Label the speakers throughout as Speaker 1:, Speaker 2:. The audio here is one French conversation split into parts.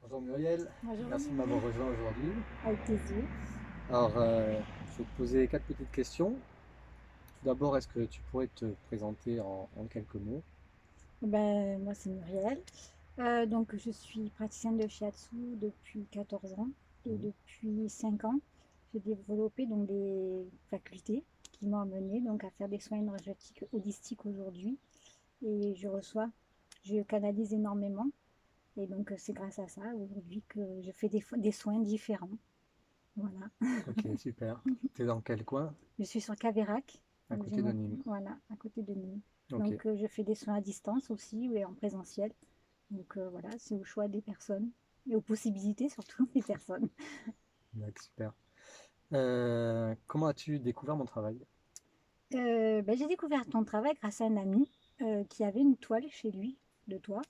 Speaker 1: Bonjour Muriel,
Speaker 2: Bonjour
Speaker 1: merci de
Speaker 2: Olivier,
Speaker 1: m'avoir rejoint aujourd'hui.
Speaker 2: avec plaisir.
Speaker 1: Alors, je vais te poser quatre petites questions. Tout d'abord, est-ce que tu pourrais te présenter en quelques mots?
Speaker 2: Moi, c'est Muriel. Donc, je suis praticienne de shiatsu depuis 14 ans et
Speaker 1: Mhm.
Speaker 2: depuis 5 ans, j'ai développé donc des facultés qui m'ont amené donc à faire des soins énergétiques holistiques aujourd'hui. Et je canalise énormément. Et donc, c'est grâce à ça aujourd'hui que je fais des soins différents. Voilà.
Speaker 1: Ok, super. T'es dans quel coin?
Speaker 2: Je suis sur Caveyrac,
Speaker 1: À
Speaker 2: donc
Speaker 1: côté de Nîmes.
Speaker 2: voilà, à côté de Nîmes.
Speaker 1: Ok,
Speaker 2: Donc, je fais des soins à distance aussi et en présentiel. Donc voilà, c'est au choix des personnes et aux possibilités surtout des personnes.
Speaker 1: d'accord, super. Comment as-tu découvert mon travail?
Speaker 2: J'ai découvert ton travail grâce à un ami qui avait une toile chez lui de toi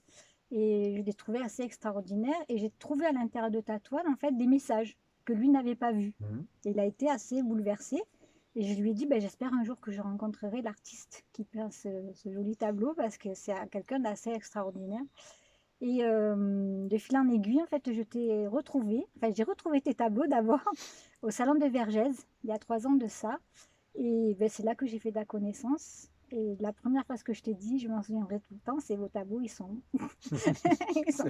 Speaker 2: et je l'ai trouvé assez extraordinaire et j'ai trouvé à l'intérieur de ta toile en fait des messages que lui n'avait pas vus.
Speaker 1: Mhm.
Speaker 2: Et il a été assez bouleversé et je lui ai dit j'espère un jour que je rencontrerai l'artiste qui peint ce joli tableau parce que c'est quelqu'un d'assez extraordinaire. Et de fil en aiguille, en fait, je t'ai retrouvé. Enfin, j'ai retrouvé tes tableaux d'abord au salon de Vergès, il y a 3 ans de ça. Et c'est là que j'ai fait de la connaissance. Et la première fois que je t'ai dit, je m'en souviendrai tout le temps, c'est vos tableaux, ils
Speaker 1: C'est
Speaker 2: sont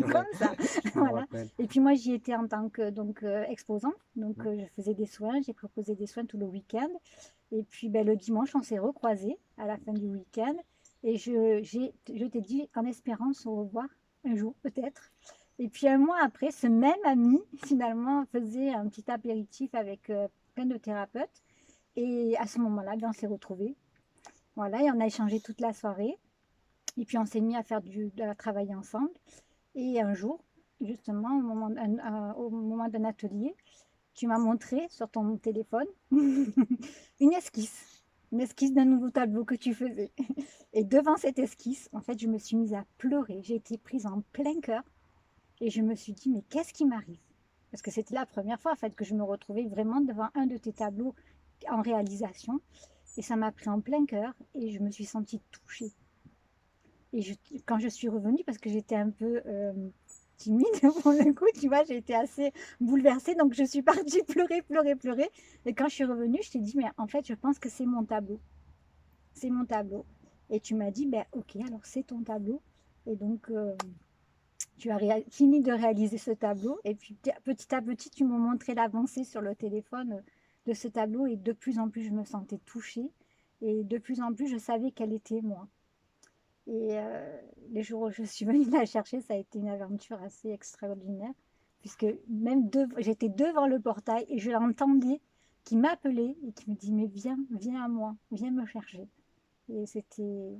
Speaker 1: vrai,
Speaker 2: comme ça.
Speaker 1: je m'en
Speaker 2: Voilà.
Speaker 1: rappelle.
Speaker 2: Et puis moi, j'y étais en tant que exposante. Donc,
Speaker 1: Mhm.
Speaker 2: je faisais des soins, j'ai proposé des soins tout le week-end. Et puis, le dimanche, on s'est recroisés à la fin du week-end. Et je t'ai dit, en espérant se revoir un jour, peut-être. Et puis, un mois après, ce même ami, finalement, faisait un petit apéritif avec plein de thérapeutes. Et à ce moment-là, on s'est retrouvés. Voilà, et on a échangé toute la soirée. Et puis, on s'est mis à travailler ensemble. Et un jour, justement, au moment d'un atelier, tu m'as montré sur ton téléphone une esquisse. Une esquisse d'un nouveau tableau que tu faisais. Et devant cette esquisse, en fait, je me suis mise à pleurer. J'ai été prise en plein cœur et je me suis dit, mais qu'est-ce qui m'arrive? Parce que c'était la première fois en fait, que je me retrouvais vraiment devant un de tes tableaux en réalisation. Et ça m'a pris en plein cœur et je me suis sentie touchée. Et quand je suis revenue, parce que j'étais un peu timide pour le coup, tu vois, j'ai été assez bouleversée, donc je suis partie pleurer, pleurer, pleurer. Et quand je suis revenue, je t'ai dit, mais en fait, je pense que c'est mon tableau. C'est mon tableau. Et tu m'as dit, ok, alors c'est ton tableau. Et donc, tu as fini de réaliser ce tableau. Et puis, petit à petit, tu m'as montré l'avancée sur le téléphone de ce tableau. Et de plus en plus, je me sentais touchée. Et de plus en plus, je savais qu'elle était moi. Et les jours où je suis venue la chercher, ça a été une aventure assez extraordinaire, puisque j'étais devant le portail et je l'entendais qui m'appelait et qui me dit, mais viens, viens à moi, viens me chercher. Et c'était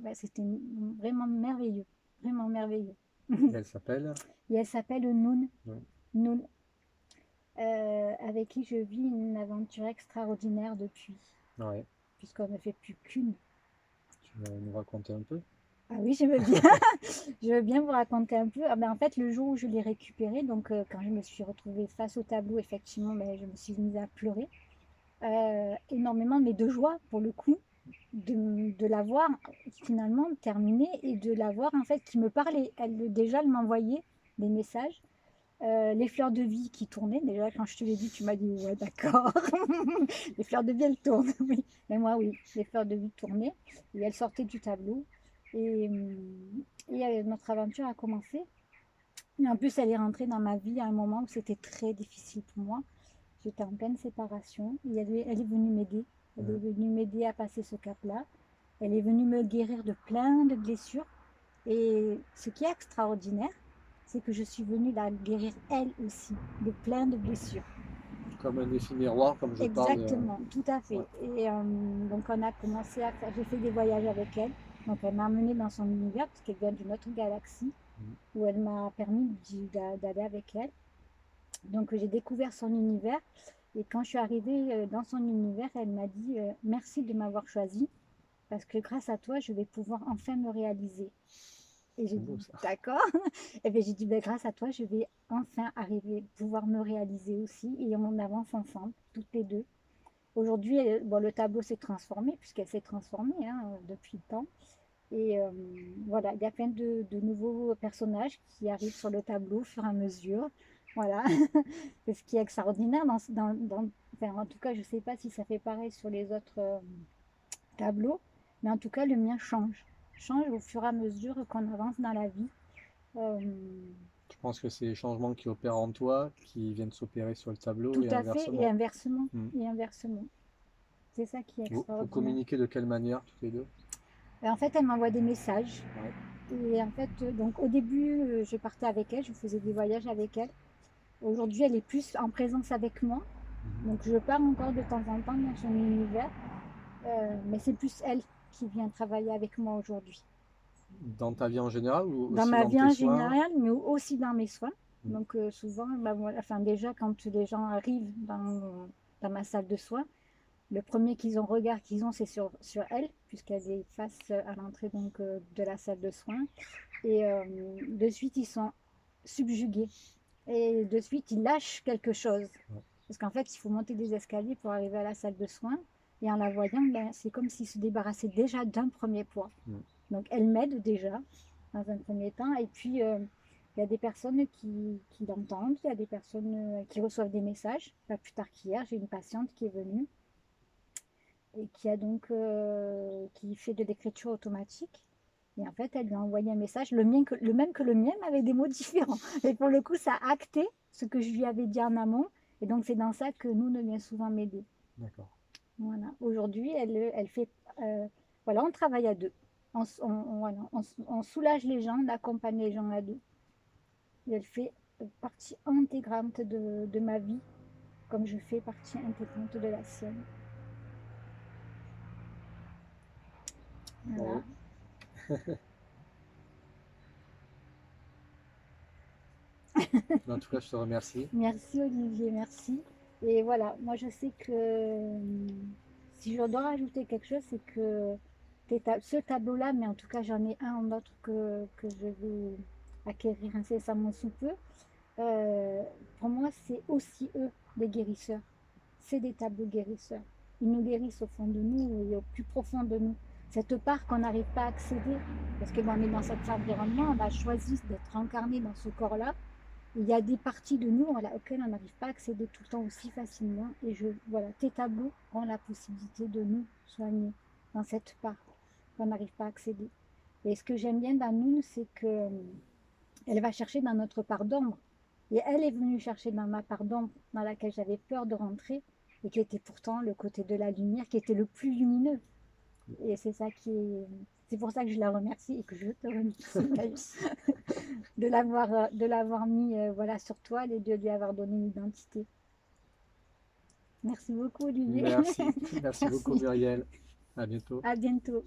Speaker 2: vraiment merveilleux, vraiment merveilleux.
Speaker 1: Et elle s'appelle?
Speaker 2: Et elle s'appelle Noun,
Speaker 1: Oui.
Speaker 2: Noun, avec qui je vis une aventure extraordinaire depuis,
Speaker 1: Ouais,
Speaker 2: puisqu'on ne fait plus qu'une.
Speaker 1: tu vas nous raconter un peu?
Speaker 2: Ah oui, je veux bien. Je veux bien vous raconter un peu. En fait, le jour où je l'ai récupéré, donc quand je me suis retrouvée face au tableau, effectivement, je me suis mise à pleurer énormément, mais de joie pour le coup, de la voir finalement terminée et de la voir en fait qui me parlait. Déjà, elle m'envoyait des messages. Les fleurs de vie qui tournaient, déjà quand je te l'ai dit, tu m'as dit ouais, d'accord. Les fleurs de vie, elles tournent, oui. Mais moi, oui, les fleurs de vie tournaient et elles sortaient du tableau. Et, notre aventure a commencé. Et en plus, elle est rentrée dans ma vie à un moment où c'était très difficile pour moi. J'étais en pleine séparation. Elle est venue m'aider. Elle est
Speaker 1: Mhm.
Speaker 2: venue m'aider à passer ce cap-là. Elle est venue me guérir de plein de blessures. Et ce qui est extraordinaire, c'est que je suis venue la guérir elle aussi de plein de blessures.
Speaker 1: Comme un effet miroir, comme je parle.
Speaker 2: Exactement, tout à
Speaker 1: Ouais.
Speaker 2: fait. Et donc on a commencé à faire, j'ai fait des voyages avec elle. Donc elle m'a amenée dans son univers parce qu'elle vient d'une autre galaxie
Speaker 1: Mhm.
Speaker 2: où elle m'a permis d'aller avec elle. Donc j'ai découvert son univers et quand je suis arrivée dans son univers, elle m'a dit merci de m'avoir choisi parce que grâce à toi, je vais pouvoir enfin me réaliser. Et j'ai
Speaker 1: C'est beau
Speaker 2: dit
Speaker 1: ça.
Speaker 2: d'accord. Et bien j'ai dit grâce à toi, je vais enfin arriver, pouvoir me réaliser aussi et on avance ensemble, toutes les deux. Aujourd'hui, le tableau s'est transformé, puisqu'elle s'est transformée depuis le temps. Et voilà, il y a plein de nouveaux personnages qui arrivent sur le tableau au fur et à mesure. Voilà. C'est ce qui est extraordinaire enfin, en tout cas, je ne sais pas si ça fait pareil sur les autres tableaux, mais en tout cas, le mien change au fur et à mesure qu'on avance dans la vie. Euh,
Speaker 1: Je pense que c'est les changements qui opèrent en toi qui viennent s'opérer sur le tableau
Speaker 2: Tout
Speaker 1: et
Speaker 2: à fait,
Speaker 1: inversement. Hmm.
Speaker 2: et inversement. C'est ça qui est
Speaker 1: Vous
Speaker 2: extraordinaire.
Speaker 1: communiquez de quelle manière, toutes les deux?
Speaker 2: Et en fait, elle m'envoie des messages.
Speaker 1: Ouais.
Speaker 2: Et en fait, donc au début, je partais avec elle, je faisais des voyages avec elle. Aujourd'hui, elle est plus en présence avec moi.
Speaker 1: Mhm.
Speaker 2: Donc je pars encore de temps en temps dans son univers. Mais c'est plus elle qui vient travailler avec moi aujourd'hui.
Speaker 1: Dans ta vie en général ou
Speaker 2: Dans
Speaker 1: aussi
Speaker 2: ma
Speaker 1: dans
Speaker 2: vie
Speaker 1: tes
Speaker 2: en
Speaker 1: soins?
Speaker 2: général, mais aussi dans mes soins.
Speaker 1: Hmm.
Speaker 2: Donc souvent, bah, voilà, enfin, déjà quand les gens arrivent dans ma salle de soins, le premier regard qu'ils ont, c'est sur elle, puisqu'elle est face à l'entrée donc, de la salle de soins. Et de suite, ils sont subjugués. Et de suite, ils lâchent quelque chose.
Speaker 1: Ouais.
Speaker 2: Parce qu'en fait, il faut monter des escaliers pour arriver à la salle de soins. Et en la voyant, ben, c'est comme s'ils se débarrassaient déjà d'un premier poids.
Speaker 1: Hmm.
Speaker 2: Donc, elle m'aide déjà, dans un premier temps. Et puis, il y a des personnes qui l'entendent, il y a des personnes qui reçoivent des messages. Pas plus tard qu'hier, j'ai une patiente qui est venue et qui a donc qui fait de l'écriture automatique. Et en fait, elle lui a envoyé un message, le même que le mien, mais avec des mots différents. Et pour le coup, ça a acté ce que je lui avais dit en amont. Et donc, c'est dans ça que nous vient souvent m'aider.
Speaker 1: D'accord.
Speaker 2: Voilà. Aujourd'hui, elle fait. Voilà, on travaille à deux. Voilà, on soulage les gens, on accompagne les gens à deux. Et elle fait partie intégrante de ma vie, comme je fais partie intégrante de la sienne. Voilà.
Speaker 1: Bon. En tout cas, je te remercie.
Speaker 2: Merci Olivier, merci. Et voilà, moi je sais que si je dois rajouter quelque chose, c'est que ce tableau-là, mais en tout cas j'en ai un autre que je vais acquérir incessamment sous peu, euh, pour moi c'est aussi eux des guérisseurs. C'est des tableaux guérisseurs. Ils nous guérissent au fond de nous et au plus profond de nous. Cette part qu'on n'arrive pas à accéder, parce que on est dans cet environnement, on a choisi d'être incarné dans ce corps-là. Il y a des parties de nous auxquelles on n'arrive pas à accéder tout le temps aussi facilement. Et voilà, tes tableaux ont la possibilité de nous soigner dans cette part qu'on n'arrive pas à accéder. Et ce que j'aime bien dans nous, c'est que elle va chercher dans notre part d'ombre. Et elle est venue chercher dans ma part d'ombre, dans laquelle j'avais peur de rentrer, et qui était pourtant le côté de la lumière, qui était le plus lumineux. Et c'est ça qui est. C'est pour ça que je la remercie et que je te remercie de l'avoir mis voilà, sur toile et de lui avoir donné une identité. Merci beaucoup, Olivier.
Speaker 1: Merci. Merci beaucoup,
Speaker 2: Merci.
Speaker 1: Muriel. À bientôt.
Speaker 2: À bientôt.